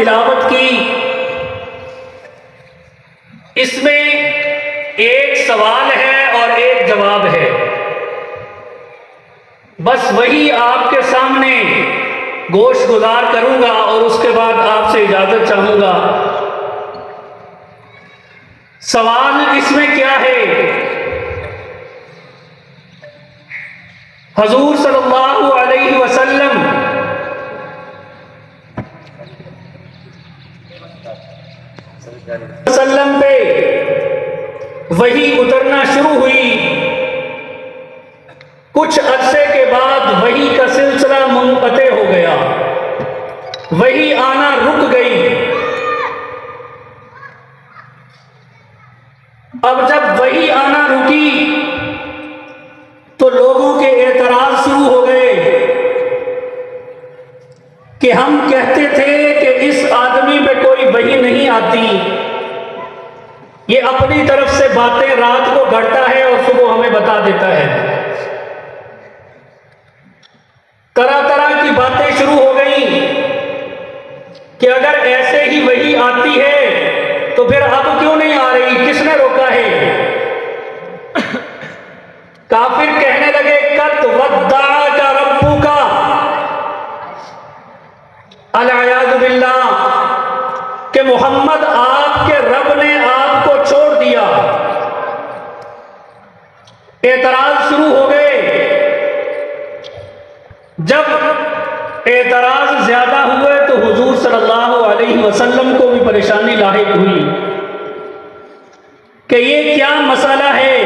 तिलावत की, इसमें एक सवाल है और एक जवाब है। बस वही आपके सामने गोश गुजार करूंगा और उसके बाद आपसे इजाजत चाहूंगा। सवाल इसमें क्या है? हुजूर सल्लल्लाहु अलैहि वसल्लम पे वही उतरना शुरू हुई। कुछ अरसे के बाद वही का सिलसिला मुनक़ते हो गया, वही आना रुक गई। अब जब वही आना रुकी तो लोगों के एतराज शुरू हो गए कि हम कहते थे कि इस आदमी पे कोई वही नहीं आती, ये अपनी तरफ से बातें रात को गढ़ता है और सुबह हमें बता देता है। तरह तरह की बातें शुरू हो गई कि अगर ऐसे ही वही आती है तो फिर अब क्यों नहीं आ रही, किसने रोका है? काफिर कहने लगे कद वद्दाअका रब्बुका, अल-अयाज़ु बिल्लाह, कि मोहम्मद आपके रब ने आपको छोड़ दिया। एतराज शुरू हो गए। जब एतराज ज्यादा हुए तो हुजूर सल्लल्लाहु अलैहि वसल्लम को भी परेशानी लाहिक हुई कि ये क्या मसला है,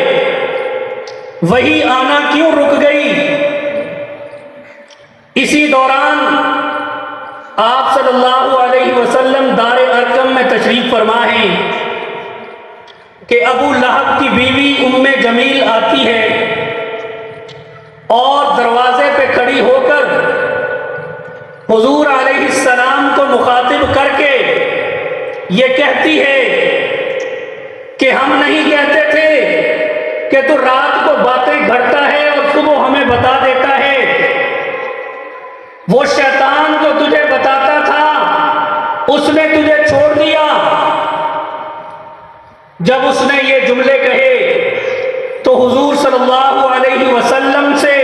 वही आना क्यों रुक गई। इसी दौरान आप सल्लल्लाहु अलैहि वसल्लम दार अरकम में तशरीफ फरमा हैं कि अबू लहब की बीवी उम्मे जमील आती है और दरवाजे पे खड़ी होकर हुजूर अलैहिस्सलाम को मुखातिब करके ये कहती है कि हम नहीं कहते थे कि तू रात को बातें घड़ता है और सुबह हमें बता देता है। वो शैतान जो तुझे बताता था उसने तुझे छोड़ दिया। जब उसने ये जुमले कहे तो हुजूर सल्लल्लाहु अलैहि वसल्लम से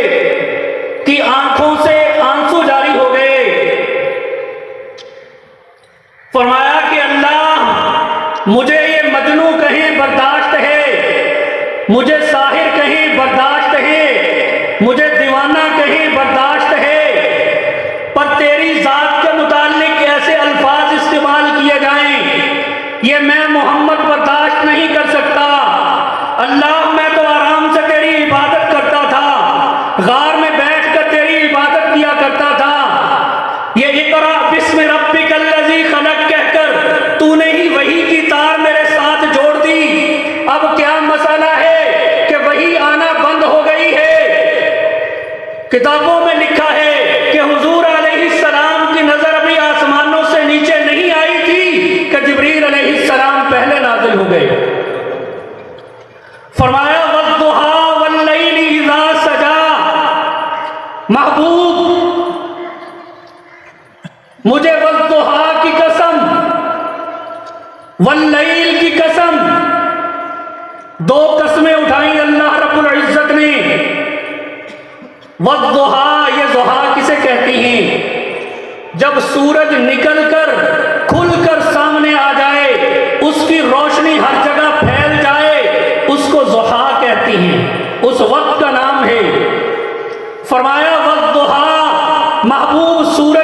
की आंखों से आंसू जारी हो गए। फरमाया कि अल्लाह, मुझे ये मजनू कहें बर्दाश्त है, मुझे साहिर कहें बर्दाश्त है, मुझे दीवाना कहें बर्दाश्त है, पर तेरी जात के मुताल्लिक ऐसे अल्फाज इस्तेमाल किए जाएं, ये मैं मोहम्मद बर्दाश्त नहीं कर सकता। अल्लाह, मैं तो आराम से तेरी इबादत करता था, गार में बैठकर तेरी इबादत किया करता था। ये इक़रा बिस्मि रब्बिकल लज़ी खलक़ कहकर तूने ही वही की तार मेरे साथ जोड़ दी। अब क्या मसला है कि वही आना बंद हो गई है? किताबों में लिखा है कि हुजूर अलैहिस्सलाम की नजर अभी आसमानों से नीचे नहीं आई थी कि जिब्रील अलैहिस्सलाम पहले नाज़िल हो गए। फरमाया वद्दुहा वल्लैलि इज़ा सजा, महबूब मुझे वद्दुहा की कसम, वल्लैल की कसम, दो कस्में उठाई अल्लाह रब्बुल इज्जत ने। वद्दुहा, ये दुहा किसे कहती हैं? जब सूरज निकलकर खुलकर सामने आ जाए, उसकी रोशनी हर जगह फैल जाए, उसको दुहा कहती हैं, उस वक्त का नाम है। फरमाया वद्दुहा, महबूब सूरज